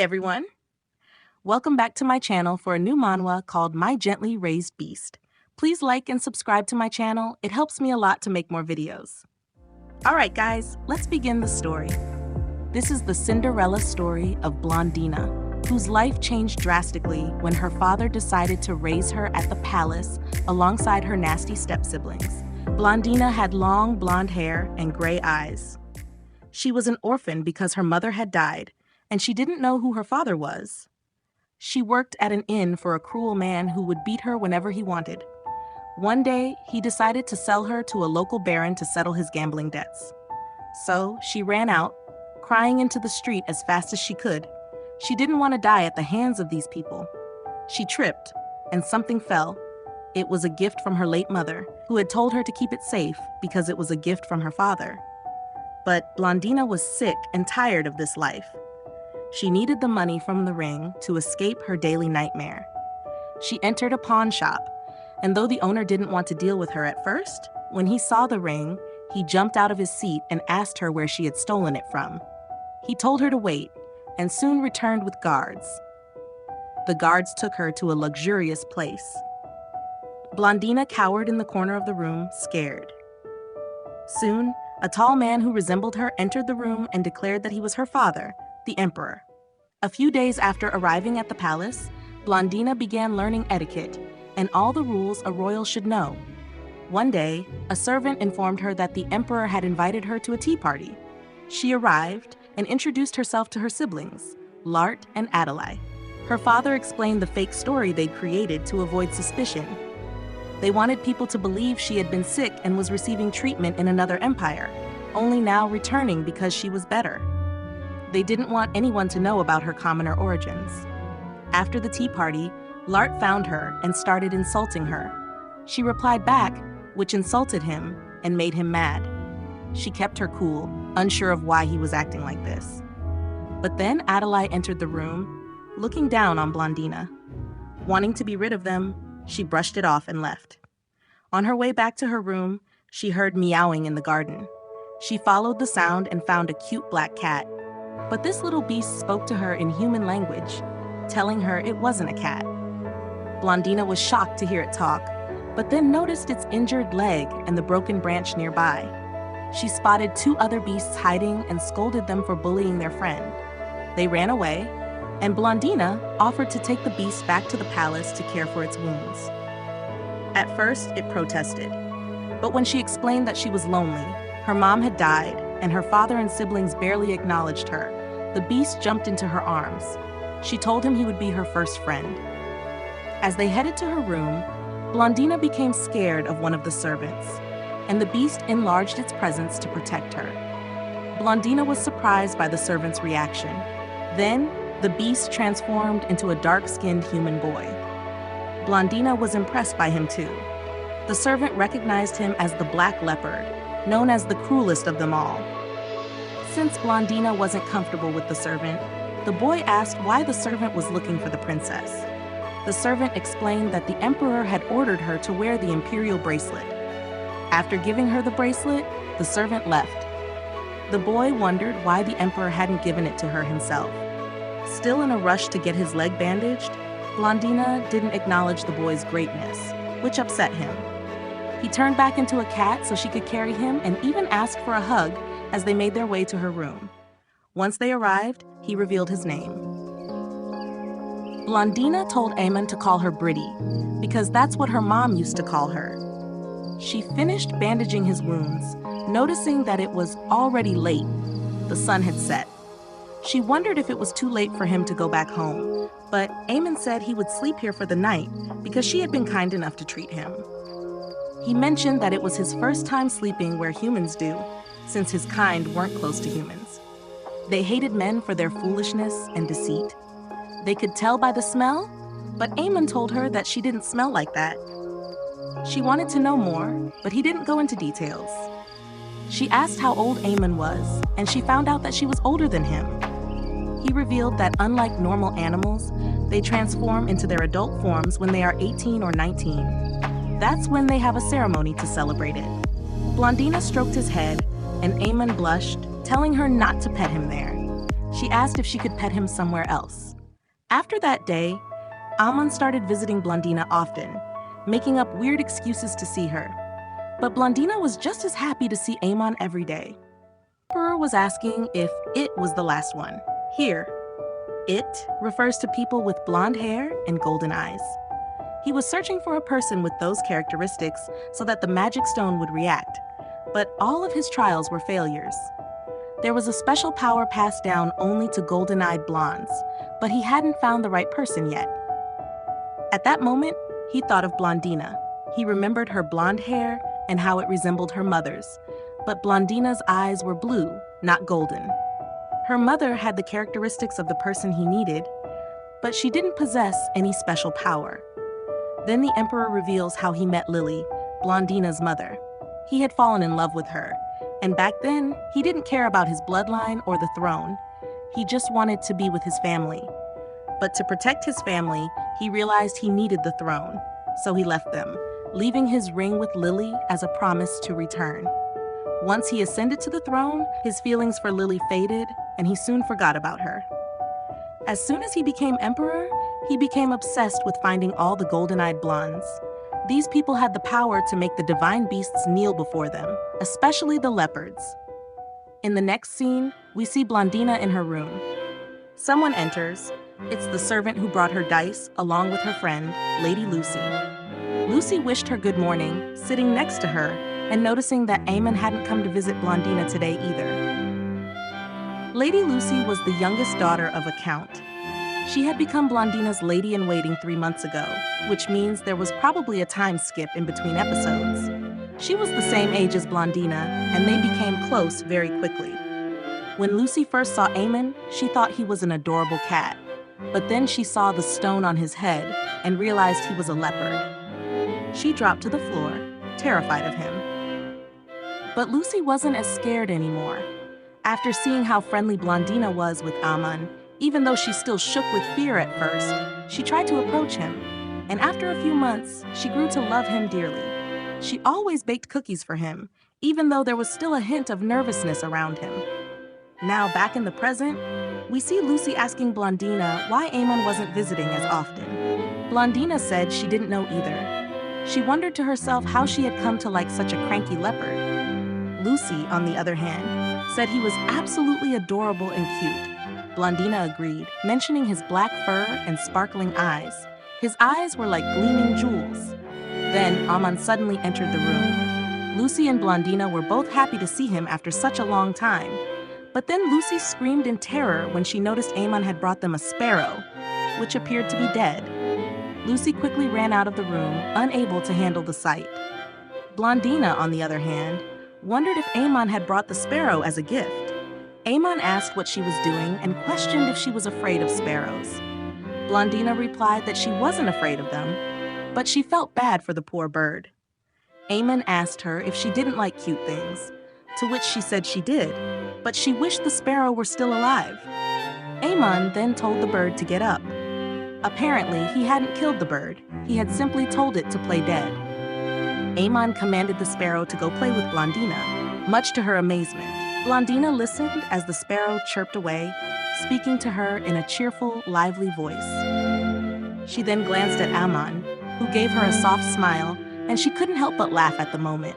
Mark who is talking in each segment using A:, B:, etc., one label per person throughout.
A: everyone! Welcome back to my channel for a new manhwa called My Gently Raised Beast. Please like and subscribe to my channel, it helps me a lot to make more videos. Alright guys, let's begin the story. This is the Cinderella story of Blondina, whose life changed drastically when her father decided to raise her at the palace alongside her nasty step-siblings. Blondina had long blonde hair and gray eyes. She was an orphan because her mother had died, and she didn't know who her father was. She worked at an inn for a cruel man who would beat her whenever he wanted. One day, he decided to sell her to a local baron to settle his gambling debts. So, she ran out, crying into the street as fast as she could. She didn't want to die at the hands of these people. She tripped, and something fell. It was a gift from her late mother, who had told her to keep it safe because it was a gift from her father. But Blondina was sick and tired of this life. She needed the money from the ring to escape her daily nightmare. She entered a pawn shop, and though the owner didn't want to deal with her at first, when he saw the ring, he jumped out of his seat and asked her where she had stolen it from. He told her to wait, and soon returned with guards. The guards took her to a luxurious place. Blondina cowered in the corner of the room, scared. Soon, a tall man who resembled her entered the room and declared that he was her father, the emperor. A few days after arriving at the palace, Blondina began learning etiquette and all the rules a royal should know. One day, a servant informed her that the emperor had invited her to a tea party. She arrived and introduced herself to her siblings, Lart and Adalai. Her father explained the fake story they'd created to avoid suspicion. They wanted people to believe she had been sick and was receiving treatment in another empire, only now returning because she was better. They didn't want anyone to know about her commoner origins. After the tea party, Lart found her and started insulting her. She replied back, which insulted him and made him mad. She kept her cool, unsure of why he was acting like this. But then Adalai entered the room, looking down on Blondina. Wanting to be rid of them, she brushed it off and left. On her way back to her room, she heard meowing in the garden. She followed the sound and found a cute black cat. But this little beast spoke to her in human language, telling her it wasn't a cat. Blondina was shocked to hear it talk, but then noticed its injured leg and the broken branch nearby. She spotted two other beasts hiding and scolded them for bullying their friend. They ran away, and Blondina offered to take the beast back to the palace to care for its wounds. At first, it protested, but when she explained that she was lonely, her mom had died, and her father and siblings barely acknowledged her, the beast jumped into her arms. She told him he would be her first friend. As they headed to her room, Blondina became scared of one of the servants, and the beast enlarged its presence to protect her. Blondina was surprised by the servant's reaction. Then, the beast transformed into a dark-skinned human boy. Blondina was impressed by him too. The servant recognized him as the Black Leopard, known as the cruelest of them all. Since Blondina wasn't comfortable with the servant, the boy asked why the servant was looking for the princess. The servant explained that the emperor had ordered her to wear the imperial bracelet. After giving her the bracelet, the servant left. The boy wondered why the emperor hadn't given it to her himself. Still in a rush to get his leg bandaged, Blondina didn't acknowledge the boy's greatness, which upset him. He turned back into a cat so she could carry him and even asked for a hug as they made their way to her room. Once they arrived, he revealed his name. Blondina told Amon to call her Britty, because that's what her mom used to call her. She finished bandaging his wounds, noticing that it was already late. The sun had set. She wondered if it was too late for him to go back home, but Amon said he would sleep here for the night because she had been kind enough to treat him. He mentioned that it was his first time sleeping where humans do, since his kind weren't close to humans. They hated men for their foolishness and deceit. They could tell by the smell, but Amon told her that she didn't smell like that. She wanted to know more, but he didn't go into details. She asked how old Amon was, and she found out that she was older than him. He revealed that unlike normal animals, they transform into their adult forms when they are 18 or 19. That's when they have a ceremony to celebrate it. Blondina stroked his head, and Amon blushed, telling her not to pet him there. She asked if she could pet him somewhere else. After that day, Amon started visiting Blondina often, making up weird excuses to see her. But Blondina was just as happy to see Amon every day. Emperor was asking if it was the last one. Here, it refers to people with blonde hair and golden eyes. He was searching for a person with those characteristics so that the magic stone would react, but all of his trials were failures. There was a special power passed down only to golden-eyed blondes, but he hadn't found the right person yet. At that moment, he thought of Blondina. He remembered her blonde hair and how it resembled her mother's, but Blondina's eyes were blue, not golden. Her mother had the characteristics of the person he needed, but she didn't possess any special power. Then the Emperor reveals how he met Lily, Blondina's mother. He had fallen in love with her, and back then, he didn't care about his bloodline or the throne. He just wanted to be with his family. But to protect his family, he realized he needed the throne, so he left them, leaving his ring with Lily as a promise to return. Once he ascended to the throne, his feelings for Lily faded, and he soon forgot about her. As soon as he became emperor, he became obsessed with finding all the golden-eyed blondes. These people had the power to make the divine beasts kneel before them, especially the leopards. In the next scene, we see Blondina in her room. Someone enters. It's the servant who brought her dice, along with her friend, Lady Lucy. Lucy wished her good morning, sitting next to her, and noticing that Amon hadn't come to visit Blondina today either. Lady Lucy was the youngest daughter of a count. She had become Blondina's lady-in-waiting 3 months ago, which means there was probably a time skip in between episodes. She was the same age as Blondina, and they became close very quickly. When Lucy first saw Amon, she thought he was an adorable cat. But then she saw the stone on his head and realized he was a leopard. She dropped to the floor, terrified of him. But Lucy wasn't as scared anymore. After seeing how friendly Blondina was with Amon, even though she still shook with fear at first, she tried to approach him. And after a few months, she grew to love him dearly. She always baked cookies for him, even though there was still a hint of nervousness around him. Now, back in the present, we see Lucy asking Blondina why Amon wasn't visiting as often. Blondina said she didn't know either. She wondered to herself how she had come to like such a cranky leopard. Lucy, on the other hand, said he was absolutely adorable and cute. Blondina agreed, mentioning his black fur and sparkling eyes. His eyes were like gleaming jewels. Then Amon suddenly entered the room. Lucy and Blondina were both happy to see him after such a long time. But then Lucy screamed in terror when she noticed Amon had brought them a sparrow, which appeared to be dead. Lucy quickly ran out of the room, unable to handle the sight. Blondina, on the other hand, wondered if Amon had brought the sparrow as a gift. Amon asked what she was doing and questioned if she was afraid of sparrows. Blondina replied that she wasn't afraid of them, but she felt bad for the poor bird. Amon asked her if she didn't like cute things, to which she said she did, but she wished the sparrow were still alive. Amon then told the bird to get up. Apparently, he hadn't killed the bird. He had simply told it to play dead. Amon commanded the sparrow to go play with Blondina, much to her amazement. Blondina listened as the sparrow chirped away, speaking to her in a cheerful, lively voice. She then glanced at Amon, who gave her a soft smile, and she couldn't help but laugh at the moment.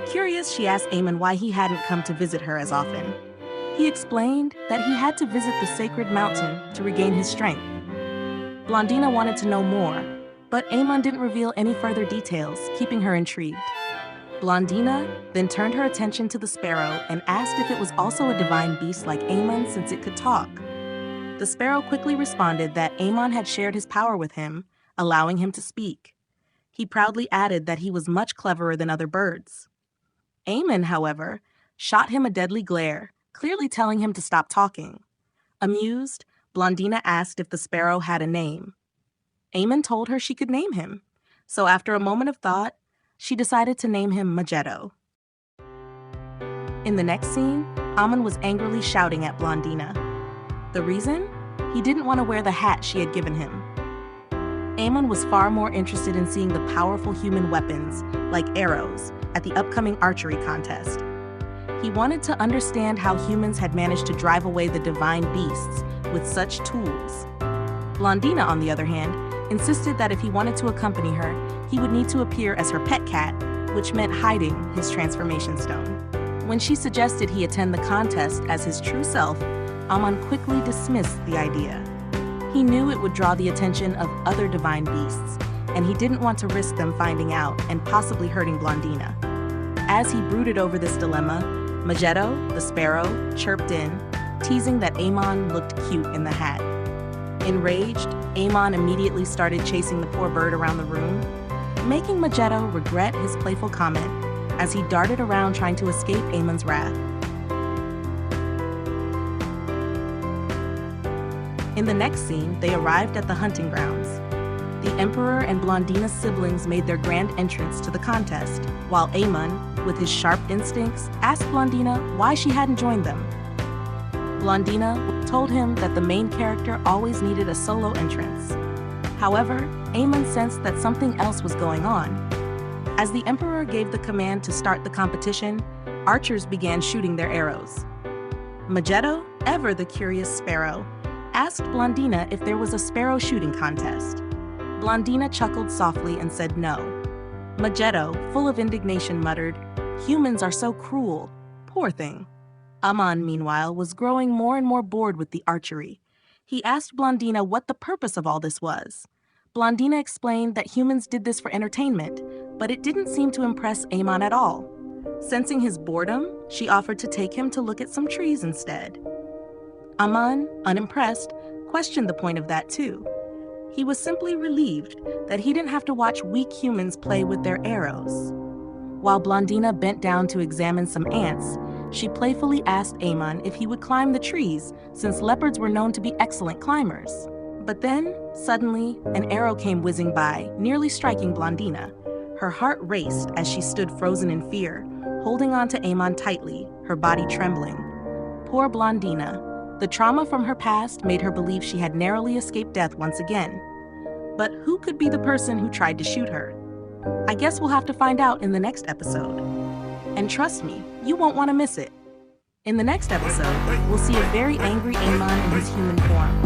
A: Curious, she asked Amon why he hadn't come to visit her as often. He explained that he had to visit the sacred mountain to regain his strength. Blondina wanted to know more, but Amon didn't reveal any further details, keeping her intrigued. Blondina then turned her attention to the sparrow and asked if it was also a divine beast like Amon since it could talk. The sparrow quickly responded that Amon had shared his power with him, allowing him to speak. He proudly added that he was much cleverer than other birds. Amon, however, shot him a deadly glare, clearly telling him to stop talking. Amused, Blondina asked if the sparrow had a name. Amon told her she could name him, so after a moment of thought, she decided to name him Magetto. In the next scene, Amon was angrily shouting at Blondina. The reason? He didn't want to wear the hat she had given him. Amon was far more interested in seeing the powerful human weapons, like arrows, at the upcoming archery contest. He wanted to understand how humans had managed to drive away the divine beasts with such tools. Blondina, on the other hand, insisted that if he wanted to accompany her, he would need to appear as her pet cat, which meant hiding his transformation stone. When she suggested he attend the contest as his true self, Amon quickly dismissed the idea. He knew it would draw the attention of other divine beasts, and he didn't want to risk them finding out and possibly hurting Blondina. As he brooded over this dilemma, Magetto, the sparrow, chirped in, teasing that Amon looked cute in the hat. Enraged, Amon immediately started chasing the poor bird around the room, making Magetto regret his playful comment as he darted around trying to escape Amon's wrath. In the next scene, they arrived at the hunting grounds. The Emperor and Blondina's siblings made their grand entrance to the contest, while Amon, with his sharp instincts, asked Blondina why she hadn't joined them. Blondina told him that the main character always needed a solo entrance. However, Amon sensed that something else was going on. As the Emperor gave the command to start the competition, archers began shooting their arrows. Magetto, ever the curious sparrow, asked Blondina if there was a sparrow shooting contest. Blondina chuckled softly and said no. Magetto, full of indignation, muttered, "Humans are so cruel. Poor thing." Amon, meanwhile, was growing more and more bored with the archery. He asked Blondina what the purpose of all this was. Blondina explained that humans did this for entertainment, but it didn't seem to impress Amon at all. Sensing his boredom, she offered to take him to look at some trees instead. Amon, unimpressed, questioned the point of that too. He was simply relieved that he didn't have to watch weak humans play with their arrows. While Blondina bent down to examine some ants, she playfully asked Amon if he would climb the trees, since leopards were known to be excellent climbers. But then, suddenly, an arrow came whizzing by, nearly striking Blondina. Her heart raced as she stood frozen in fear, holding on to Amon tightly, her body trembling. Poor Blondina. The trauma from her past made her believe she had narrowly escaped death once again. But who could be the person who tried to shoot her? I guess we'll have to find out in the next episode. And trust me, you won't want to miss it. In the next episode, we'll see a very angry Amon in his human form,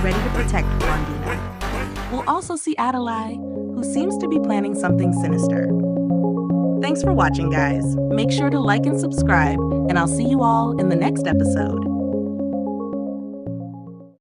A: ready to protect Blondina. We'll also see Adelaide, who seems to be planning something sinister. Thanks for watching, guys. Make sure to like and subscribe, and I'll see you all in the next episode.